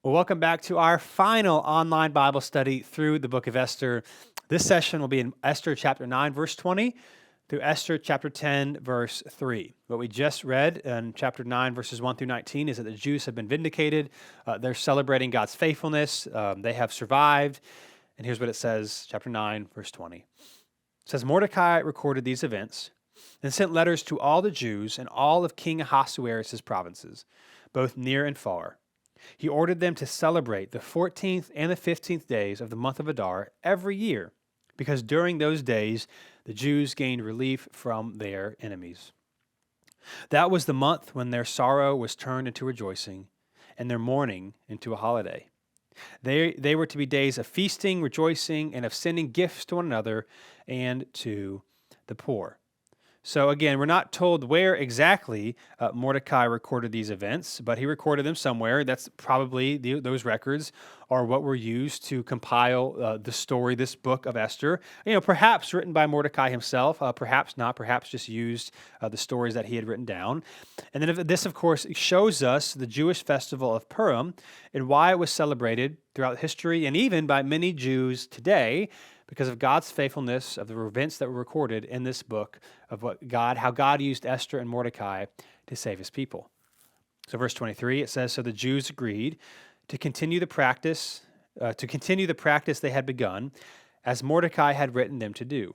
Well, welcome back to our final online Bible study through the book of Esther. This session will be in Esther chapter 9, verse 20, through Esther chapter 10, verse 3. What we just read in chapter 9, verses 1 through 19 is that the Jews have been vindicated. They're celebrating God's faithfulness. They have survived. And here's what it says, chapter 9, verse 20. It says, Mordecai recorded these events and sent letters to all the Jews and all of King Ahasuerus' provinces, both near and far. He ordered them to celebrate the 14th and the 15th days of the month of Adar every year, because during those days the Jews gained relief from their enemies. That was the month when their sorrow was turned into rejoicing and their mourning into a holiday. They were to be days of feasting, rejoicing, and of sending gifts to one another and to the poor. So again, we're not told where exactly Mordecai recorded these events, but he recorded them somewhere. That's probably those records are what were used to compile the story, this book of Esther. Perhaps written by Mordecai himself, perhaps not, perhaps just used the stories that he had written down. And then this, of course, shows us the Jewish festival of Purim and why it was celebrated throughout history and even by many Jews today, because of God's faithfulness, of the events that were recorded in this book of how God used Esther and Mordecai to save his people. So verse 23, it says, So the Jews agreed to continue the practice they had begun, as Mordecai had written them to do.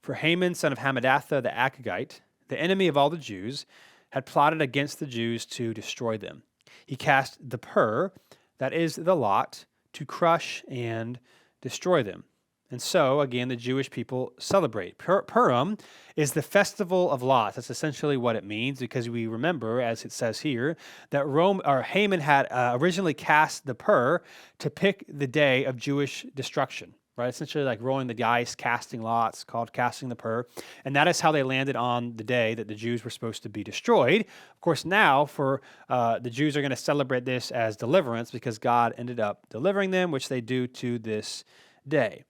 For Haman, son of Hammedatha the Agagite, the enemy of all the Jews, had plotted against the Jews to destroy them. He cast the pur, that is the lot, to crush and destroy them. And so, again, the Jewish people celebrate. Purim is the festival of lots. That's essentially what it means, because we remember, as it says here, that Haman had originally cast the pur to pick the day of Jewish destruction, right? Essentially like rolling the dice, casting lots, called casting the pur. And that is how they landed on the day that the Jews were supposed to be destroyed. Of course, now the Jews are going to celebrate this as deliverance, because God ended up delivering them, which they do to this day.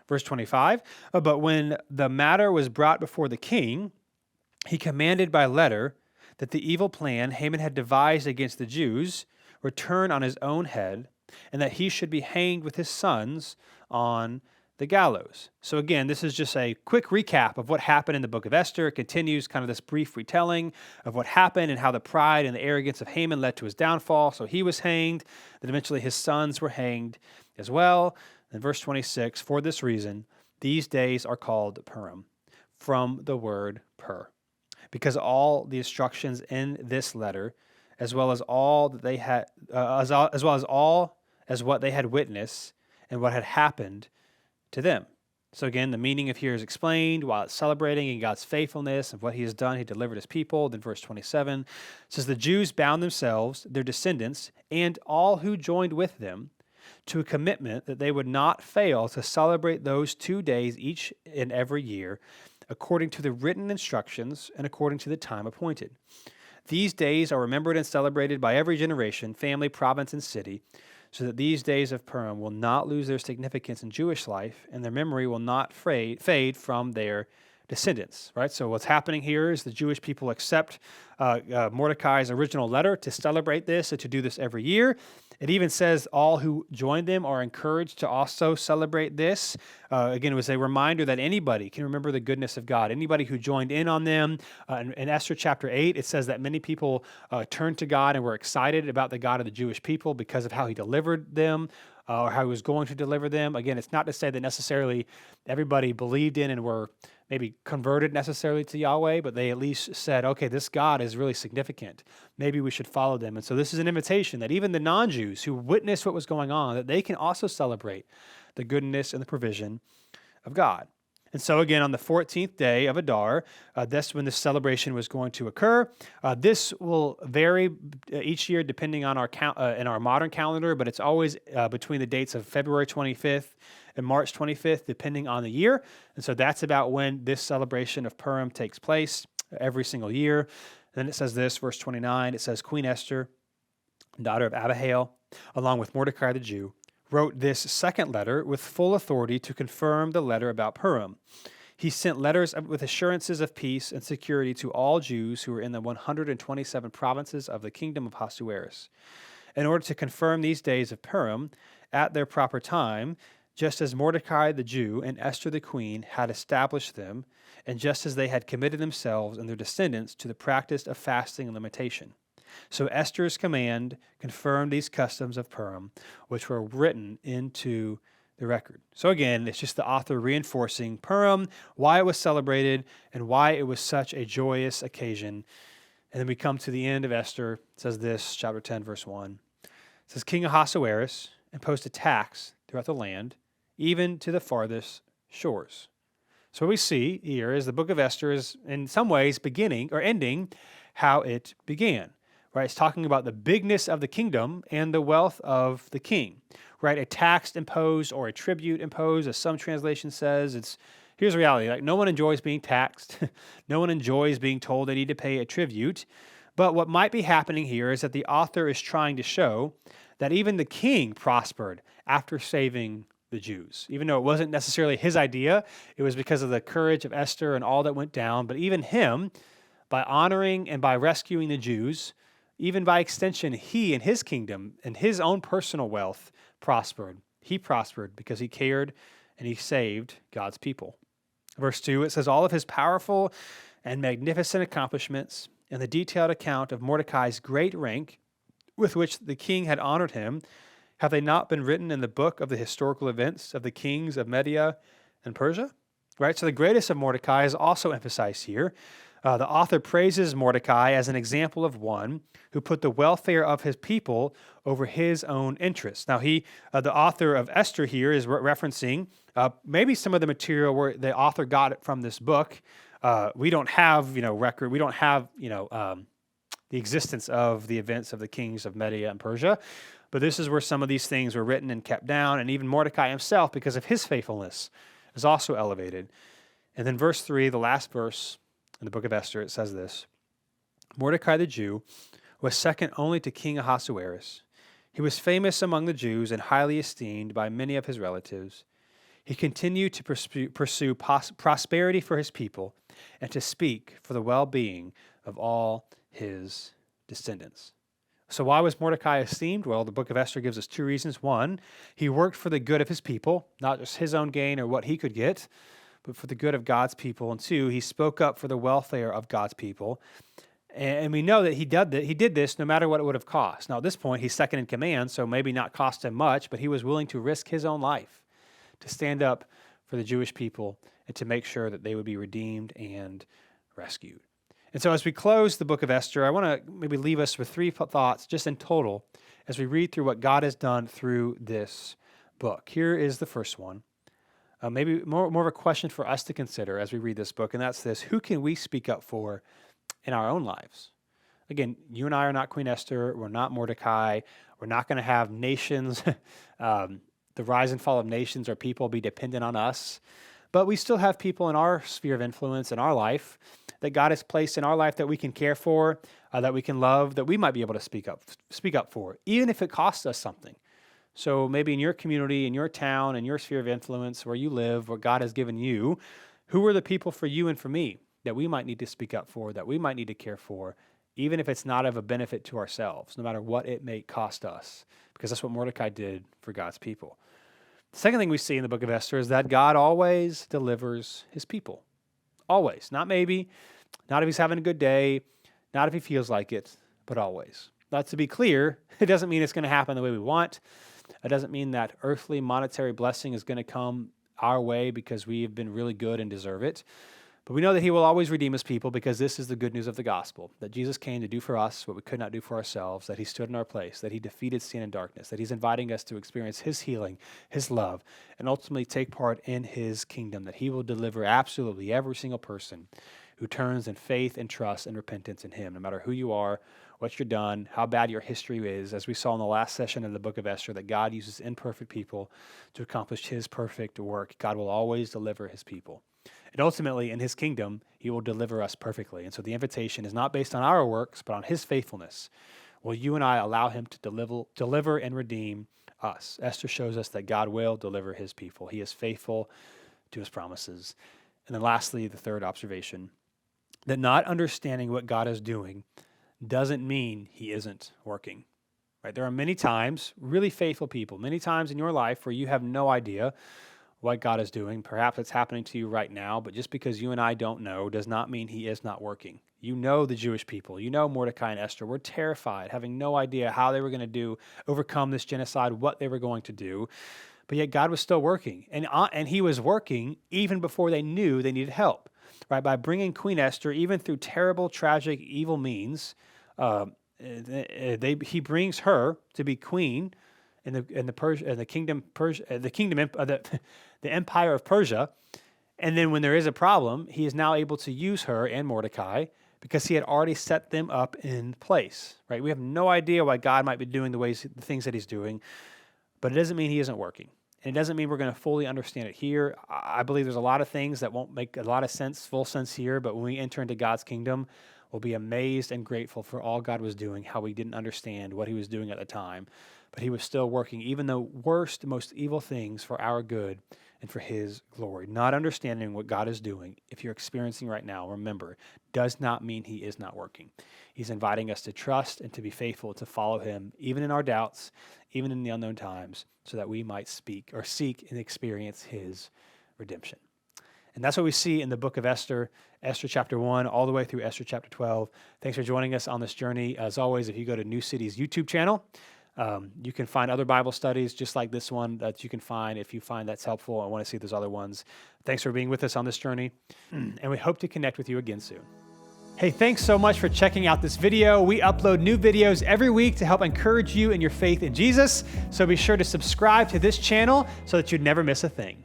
Verse 25, but when the matter was brought before the king, he commanded by letter that the evil plan Haman had devised against the Jews return on his own head, and that he should be hanged with his sons on the gallows. So again, this is just a quick recap of what happened in the book of Esther. It continues kind of this brief retelling of what happened and how the pride and the arrogance of Haman led to his downfall. So he was hanged, then eventually his sons were hanged as well. In verse 26, for this reason, these days are called Purim, from the word pur, because all the instructions in this letter, as well as all that they had, as well as all as what they had witnessed and what had happened to them. So again, the meaning of here is explained while it's celebrating in God's faithfulness of what he has done. He delivered his people. Then verse 27 says, the Jews bound themselves, their descendants, and all who joined with them, to a commitment that they would not fail to celebrate those 2 days each and every year, according to the written instructions and according to the time appointed. These days are remembered and celebrated by every generation, family, province, and city, so that these days of Purim will not lose their significance in Jewish life, and their memory will not fade from their descendants, right? So what's happening here is the Jewish people accept Mordecai's original letter to celebrate this and to do this every year. It even says all who joined them are encouraged to also celebrate this. Again, it was a reminder that anybody can remember the goodness of God. Anybody who joined in on them. In Esther chapter 8, it says that many people turned to God and were excited about the God of the Jewish people because of how he delivered them, or how he was going to deliver them. Again, it's not to say that necessarily everybody believed in and were maybe converted necessarily to Yahweh, but they at least said, okay, this God is really significant. Maybe we should follow them. And so this is an invitation that even the non-Jews who witnessed what was going on, that they can also celebrate the goodness and the provision of God. And so again, on the 14th day of Adar, that's when this celebration was going to occur. This will vary each year depending on our in our modern calendar, but it's always between the dates of February 25th and March 25th, depending on the year. And so that's about when this celebration of Purim takes place every single year. And then it says this, verse 29, it says, Queen Esther, daughter of Abihail, along with Mordecai the Jew, wrote this second letter with full authority to confirm the letter about Purim. He sent letters with assurances of peace and security to all Jews who were in the 127 provinces of the kingdom of Ahasuerus. in order to confirm these days of Purim at their proper time, just as Mordecai the Jew and Esther the queen had established them, and just as they had committed themselves and their descendants to the practice of fasting and limitation. So Esther's command confirmed these customs of Purim, which were written into the record. So again, it's just the author reinforcing Purim, why it was celebrated, and why it was such a joyous occasion. And then we come to the end of Esther. It says this, chapter 10, verse 1. It says, King Ahasuerus imposed a tax throughout the land, even to the farthest shores. So what we see here is the book of Esther is in some ways beginning or ending how it began. Right? It's talking about the bigness of the kingdom and the wealth of the king. Right? A tax imposed or a tribute imposed, as some translation says. Here's the reality. Like, no one enjoys being taxed. No one enjoys being told they need to pay a tribute. But what might be happening here is that the author is trying to show that even the king prospered after saving the Jews. Even though it wasn't necessarily his idea, it was because of the courage of Esther and all that went down. But even him, by honoring and by rescuing the Jews, even by extension, he and his kingdom and his own personal wealth prospered. He prospered because he cared and he saved God's people. Verse 2, it says, all of his powerful and magnificent accomplishments and the detailed account of Mordecai's great rank with which the king had honored him, have they not been written in the book of the historical events of the kings of Media and Persia? Right? So the greatest of Mordecai is also emphasized here. The author praises Mordecai as an example of one who put the welfare of his people over his own interests. Now, the author of Esther here is referencing maybe some of the material where the author got it from this book. We don't have, record. We don't have, the existence of the events of the kings of Media and Persia. But this is where some of these things were written and kept down. And even Mordecai himself, because of his faithfulness, is also elevated. And then verse 3, the last verse in the book of Esther, it says this, Mordecai the Jew was second only to King Ahasuerus. He was famous among the Jews and highly esteemed by many of his relatives. He continued to pursue prosperity for his people and to speak for the well-being of all his descendants. So why was Mordecai esteemed? Well, the book of Esther gives us two reasons. One, he worked for the good of his people, not just his own gain or what he could get, but for the good of God's people. And two, he spoke up for the welfare of God's people. And we know that he did this no matter what it would have cost. Now, at this point, he's second in command, so maybe not cost him much, but he was willing to risk his own life to stand up for the Jewish people and to make sure that they would be redeemed and rescued. And so as we close the book of Esther, I want to maybe leave us with three thoughts just in total as we read through what God has done through this book. Here is the first one. Maybe more of a question for us to consider as we read this book, and that's this: who can we speak up for in our own lives? Again, you and I are not Queen Esther. We're not Mordecai. We're not going to have nations, the rise and fall of nations or people be dependent on us. But we still have people in our sphere of influence in our life that God has placed in our life that we can care for, that we can love, that we might be able to speak up for, even if it costs us something. So maybe in your community, in your town, in your sphere of influence, where you live, what God has given you, who are the people for you and for me that we might need to speak up for, that we might need to care for, even if it's not of a benefit to ourselves, no matter what it may cost us, because that's what Mordecai did for God's people. The second thing we see in the book of Esther is that God always delivers his people. Always. Not maybe, not if he's having a good day, not if he feels like it, but always. Now, to be clear, it doesn't mean it's going to happen the way we want. It doesn't mean that earthly monetary blessing is going to come our way because we have been really good and deserve it. But we know that he will always redeem his people because this is the good news of the gospel, that Jesus came to do for us what we could not do for ourselves, that he stood in our place, that he defeated sin and darkness, that he's inviting us to experience his healing, his love, and ultimately take part in his kingdom, that he will deliver absolutely every single person who turns in faith and trust and repentance in him, no matter who you are, what you've done, how bad your history is. As we saw in the last session of the book of Esther, that God uses imperfect people to accomplish his perfect work. God will always deliver his people. And ultimately, in his kingdom, he will deliver us perfectly. And so the invitation is not based on our works, but on his faithfulness. Will you and I allow him to deliver and redeem us? Esther shows us that God will deliver his people. He is faithful to his promises. And then lastly, the third observation, that not understanding what God is doing doesn't mean he isn't working. right? There are many times, really faithful people, many times in your life where you have no idea what God is doing. Perhaps it's happening to you right now, but just because you and I don't know does not mean he is not working. You know the Jewish people, you know Mordecai and Esther were terrified, having no idea how they were going to overcome this genocide, what they were going to do. But yet God was still working, and he was working even before they knew they needed help, right? By bringing Queen Esther, even through terrible, tragic, evil means, he brings her to be queen in the empire of Persia. And then when there is a problem, he is now able to use her and Mordecai because he had already set them up in place, right? We have no idea why God might be doing the things that he's doing, but it doesn't mean he isn't working. And it doesn't mean we're going to fully understand it here. I believe there's a lot of things that won't make a lot of sense, full sense here, but when we enter into God's kingdom, we'll be amazed and grateful for all God was doing, how we didn't understand what he was doing at the time, but he was still working even the worst, most evil things for our good and for his glory. Not understanding what God is doing, if you're experiencing right now, remember, does not mean he is not working. He's inviting us to trust and to be faithful, to follow him, even in our doubts, even in the unknown times, so that we might seek and experience his redemption. And that's what we see in the book of Esther, Esther chapter 1, all the way through Esther chapter 12. Thanks for joining us on this journey. As always, if you go to New City's YouTube channel, you can find other Bible studies just like this one that you can find if you find that's helpful and want to see those other ones. Thanks for being with us on this journey, and we hope to connect with you again soon. Hey, thanks so much for checking out this video. We upload new videos every week to help encourage you in your faith in Jesus, so be sure to subscribe to this channel so that you never miss a thing.